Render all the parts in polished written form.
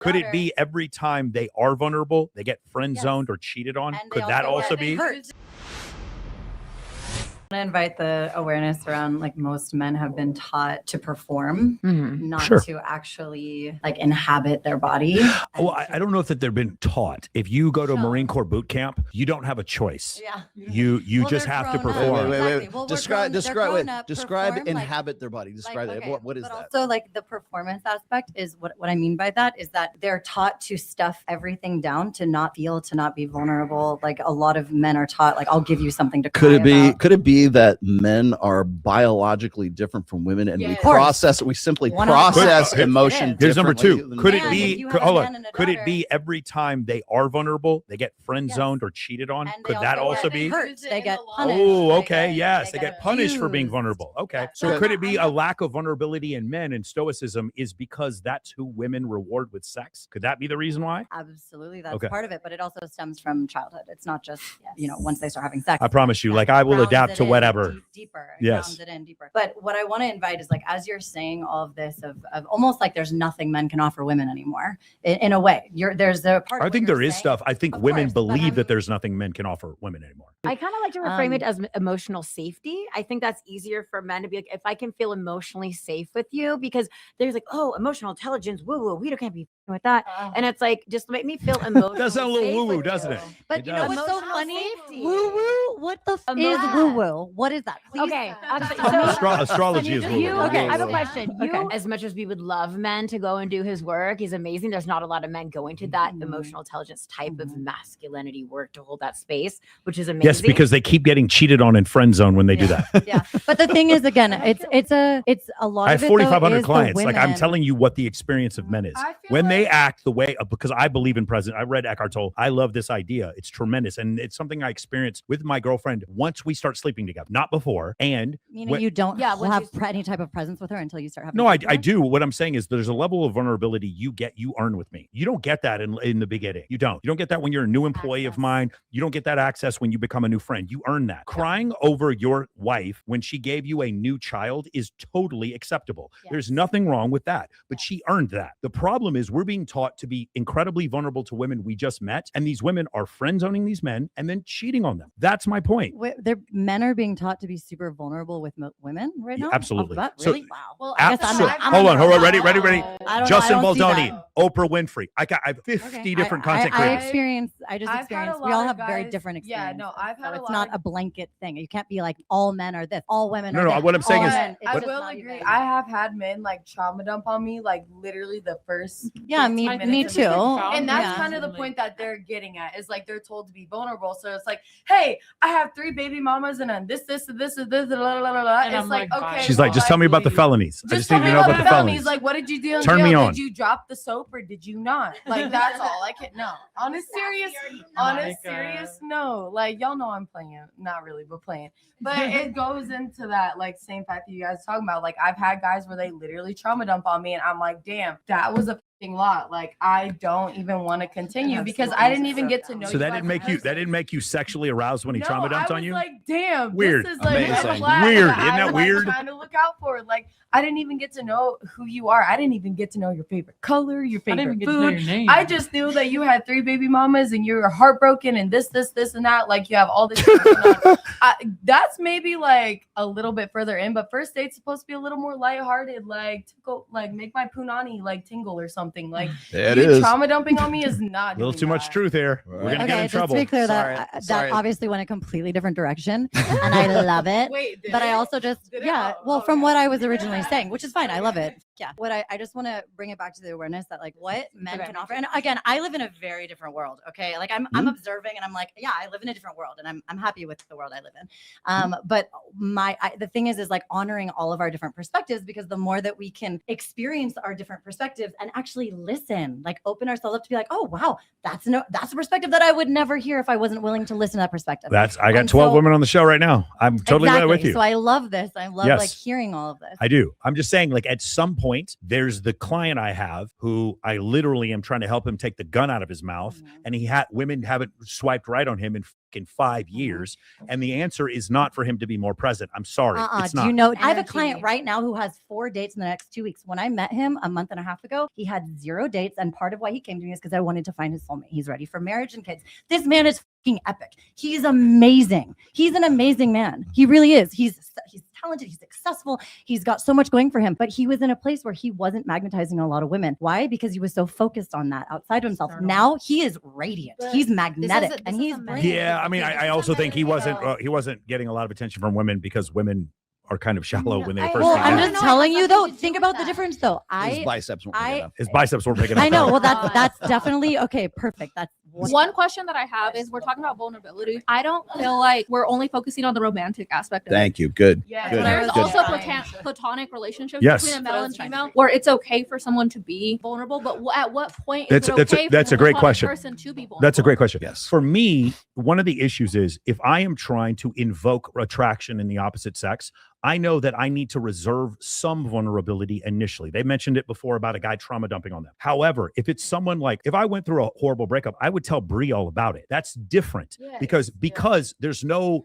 Could it be every time they are vulnerable, they get friend zoned or cheated on? Could that also be? I want to invite the awareness around like most men have been taught to perform, not to actually like inhabit their body. Well, I don't know if that they've been taught. If you go to Marine Corps boot camp, you don't have a choice. Yeah. You just have to perform. Wait. Well, describe perform, inhabit their body. Describe like, it. okay, What is but that? Also, like the performance aspect is what I mean by that is that they're taught to stuff everything down, to not feel, to not be vulnerable. Like a lot of men are taught, like, I'll give you something to cry about. Could it be that men are biologically different from women and we simply process emotion? Here's number two. Could it be be every time they are vulnerable, they get friend zoned or cheated on? Could that also be? They get punished. Oh, okay. Yes. They get punished for being vulnerable. Okay. So could it be a lack of vulnerability in men, and stoicism is because that's who women reward with sex? Could that be the reason why? Absolutely. That's part of it. But it also stems from childhood. It's not just, once they start having sex. I promise you, like I will adapt to whatever. Deeper. Yes. Grounds it in deeper. But what I want to invite is like, as you're saying all of this of almost like there's nothing men can offer women anymore in a way. There's a part. I think there is stuff. I think women believe that there's nothing men can offer women anymore. I kind of like to reframe it as emotional safety. I think that's easier for men to be like, if I can feel emotionally safe with you, because there's like, oh, emotional intelligence, woo, we can't be with that. And it's like, just make me feel emotional. Does sound a little woo-woo, doesn't it? But you know what's so funny? Safety. Woo-woo? What the is woo-woo? What is that? Please. Okay. Astrology is woo-woo. Okay, I have a question. As much as we would love men to go and do his work, he's amazing. There's not a lot of men going to that emotional intelligence type of masculinity work to hold that space, which is amazing. Yes, because they keep getting cheated on in friend zone when they do that. Yeah. But the thing is, again, it's a lot I of have it, 4,500 though, clients. is Like I'm telling you what the experience of men is. When they act the way, because I believe in present. I read Eckhart Tolle. I love this idea. It's tremendous. And it's something I experienced with my girlfriend once we start sleeping together, not before. And meaning you don't have any type of presence with her until you start having. No, I do. What I'm saying is there's a level of vulnerability you earn with me. You don't get that in the beginning. You don't get that when you're a new employee of mine. You don't get that access when you become a new friend. You earn that. Crying over your wife when she gave you a new child is totally acceptable. Yes. There's nothing wrong with that, but she earned that. The problem is we're being taught to be incredibly vulnerable to women we just met, and these women are friend zoning these men and then cheating on them. That's my point. Men are being taught to be super vulnerable with women right now. Absolutely. Really? Wow. Well, hold on. Ready. Justin Baldoni, Oprah Winfrey. I have 50 different content creators. I just experienced. We all have very different experiences. Yeah, no, I've had it's not a blanket thing. You can't be like all men are this, all women are. No. What I'm saying is, I will agree. I have had men like trauma dump on me, like literally the first. Yeah, me too. And that's kind of the point that they're getting at is like they're told to be vulnerable. So it's like, hey, I have 3 baby mamas and then this, and it's like, okay. She's like, just tell me about the felonies. I just need to know about the felonies. Like, what did you do? Turn me on. Did you drop the soap or did you not? Like, that's all. I can't. No, on a serious no. Like, y'all know I'm playing. Not really, but playing. But it goes into that like same fact that you guys talking about. Like, I've had guys where they literally trauma dump on me, and I'm like, damn, that was a lot. Like, I don't even want to continue because I didn't even get to know. So that didn't make you sexually aroused when he trauma dumped on you? Like, damn, weird. This is like weird. Isn't that weird? Trying to look out for it. Like, I didn't even get to know who you are. I didn't even get to know your favorite color, your favorite food. I just knew that you had 3 baby mamas and you're heartbroken and this and that. Like, you have all this. That's maybe like a little bit further in, but first date's supposed to be a little more lighthearted, like to go, like make my punani like tingle or something. Like, trauma dumping on me is not a little too much truth here. We're gonna get in trouble. To be clear, that obviously went a completely different direction, and I love it. But I also just from what I was originally saying, which is fine. I love it. Yeah. I just want to bring it back to the awareness that like what men can offer. And again, I live in a very different world. Okay. Like I'm observing and I'm like, yeah, I live in a different world and I'm happy with the world I live in. But the thing is like honoring all of our different perspectives, because the more that we can experience our different perspectives and actually listen, like open ourselves up to be like, oh, wow, that's a perspective that I would never hear if I wasn't willing to listen to that perspective. I got 12 women on the show right now. I'm totally there with you. So I love this. I love like hearing all of this. I do. I'm just saying, like, at some point, there's the client I have who I literally am trying to help him take the gun out of his mouth, and women haven't swiped right on him in in 5 years, and the answer is not for him to be more present. I'm sorry, it's not. Do you know? I have a client right now who has 4 dates in the next 2 weeks. When I met him a month and a half ago, he had 0 dates, and part of why he came to me is because I wanted to find his soulmate. He's ready for marriage and kids. This man is fucking epic. He's amazing. He's an amazing man. He really is. He's talented. He's successful. He's got so much going for him. But he was in a place where he wasn't magnetizing a lot of women. Why? Because he was so focused on that outside of himself. Now he is radiant. He's magnetic, and he's yeah. I mean, I also think he wasn't getting a lot of attention from women because women are kind of shallow when they first. Well, meet I'm them. just telling you though. Think about the difference though. His biceps weren't big enough. His biceps weren't big enough. I know. Well, that's definitely okay. Perfect. That's one question that I have is we're talking about vulnerability. I don't feel like we're only focusing on the romantic aspect of Thank you. Good. Yeah. Good. There's Good. also platonic relationships Yes. between a male and female where it's okay for someone to be vulnerable, but at what point is it okay that's for a great the question. person to be vulnerable? That's a great question. Yes. For me, one of the issues is if I am trying to invoke attraction in the opposite sex, I know that I need to reserve some vulnerability initially. They mentioned it before about a guy trauma dumping on them. However, if it's someone like, if I went through a horrible breakup, I would tell Brie all about it. That's different because there's no,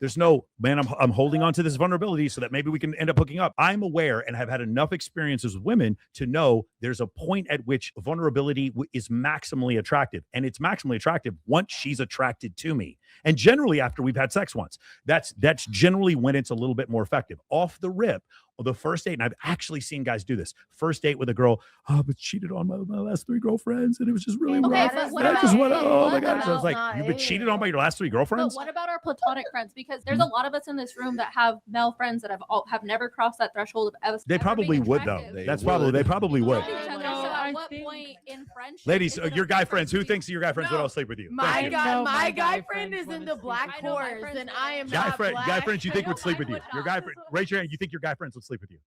man, I'm holding on to this vulnerability so that maybe we can end up hooking up. I'm aware and have had enough experiences with women to know there's a point at which vulnerability is maximally attractive. And it's maximally attractive once she's attracted to me. And generally after we've had sex once, that's generally when it's a little bit more effective. Off the rip, the first date, and I've actually seen guys do this. First date with a girl, but cheated on my last 3 girlfriends, and it was just really rough. Oh my God. So I was like, you've been cheated on by your last 3 girlfriends? But what about our platonic friends? Because there's a lot of us in this room that have male friends that have never crossed that threshold of ever. They probably would though. They probably would. At what point in friendship? Ladies, your guy friends, who thinks your guy friends would all sleep with you? My guy friend is in the black horse, and I am not black. Guy friends you think would sleep with you? Your guy friend, raise your hand. You think your guy friends would sleep with you?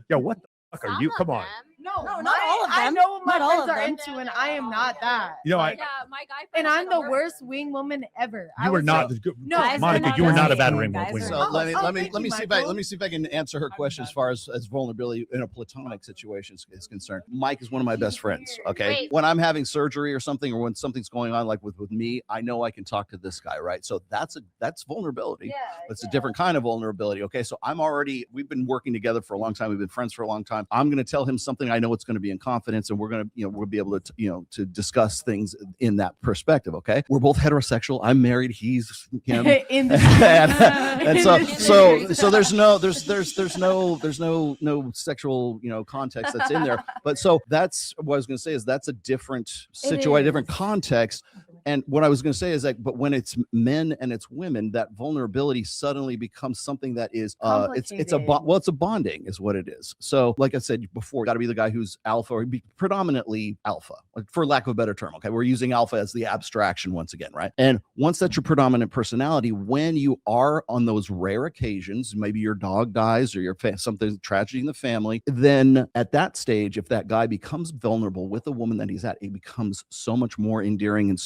Yeah, what the fuck are you? Come on. No, not all of them. I know what my friends are into, and I am not that. You know, my guy friend and I'm the worst wing woman ever. You were not. No, Monica, you were not a bad ring woman. So let me see if I can answer her question as far as vulnerability in a platonic situation is concerned. Mike is one of my best friends. Okay, when I'm having surgery or something, or when something's going on, like with me, I know I can talk to this guy, right? So that's vulnerability. Yeah, it's a different kind of vulnerability. Okay, so we've been working together for a long time. We've been friends for a long time. I'm going to tell him something I know it's going to be in confidence, and we're going to, we'll be able to, to discuss things in that perspective. Okay, we're both heterosexual. I'm married. He's him. In the so there's no sexual context that's in there. But so that's what I was going to say is that's a different situation, different context. And what I was going to say is that, but when it's men and it's women, that vulnerability suddenly becomes something that is, it's a bonding is what it is. So like I said before, got to be the guy who's alpha or be predominantly alpha, for lack of a better term. Okay. We're using alpha as the abstraction once again, right? And once that's your predominant personality, when you are on those rare occasions, maybe your dog dies or your something tragedy in the family, then at that stage, if that guy becomes vulnerable with the woman that he's at, it becomes so much more endearing and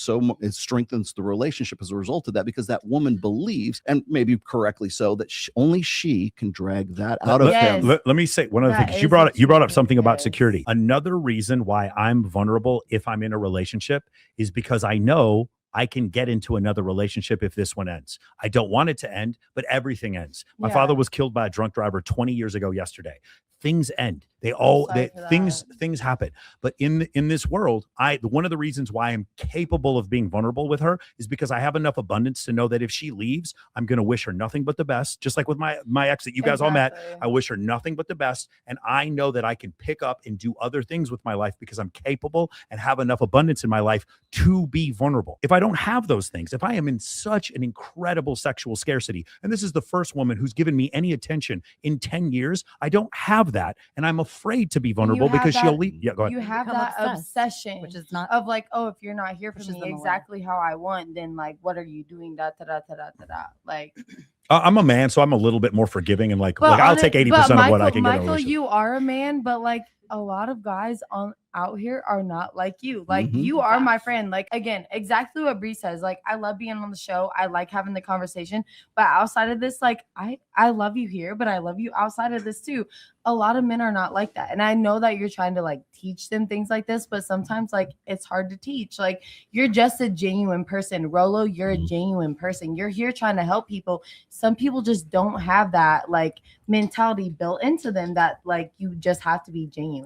it strengthens the relationship as a result of that, because that woman believes, and maybe correctly so, that only she can drag that out of him. Let me say one other thing. You brought up something about security. Another reason why I'm vulnerable if I'm in a relationship is because I know I can get into another relationship if this one ends. I don't want it to end, but everything ends. My father was killed by a drunk driver 20 years ago yesterday. Things end. Things happen. But in this world, one of the reasons why I'm capable of being vulnerable with her is because I have enough abundance to know that if she leaves, I'm going to wish her nothing but the best. Just like with my ex that you guys all met, I wish her nothing but the best. And I know that I can pick up and do other things with my life because I'm capable and have enough abundance in my life to be vulnerable. If I don't have those things, if I am in such an incredible sexual scarcity, and this is the first woman who's given me any attention in 10 years, I don't have that. And I'm afraid to be vulnerable because she'll leave. Yeah, go ahead. You have that obsession, which is not of like, oh, if you're not here for me exactly how I want, then like, what are you doing? Like, I'm a man, so I'm a little bit more forgiving and like I'll take 80% of what I can get. Michael, you are a man, but like a lot of guys out here are not like you. Like Mhm. you are my friend. Like again, exactly what Bree says. Like I love being on the show. I like having the conversation. But outside of this, like I love you here, but I love you outside of this too. A lot of men are not like that. And I know that you're trying to like teach them things like this, but sometimes like it's hard to teach. Like you're just a genuine person. Rolo, you're a genuine person. You're here trying to help people. Some people just don't have that like mentality built into them that like you just have to be genuine.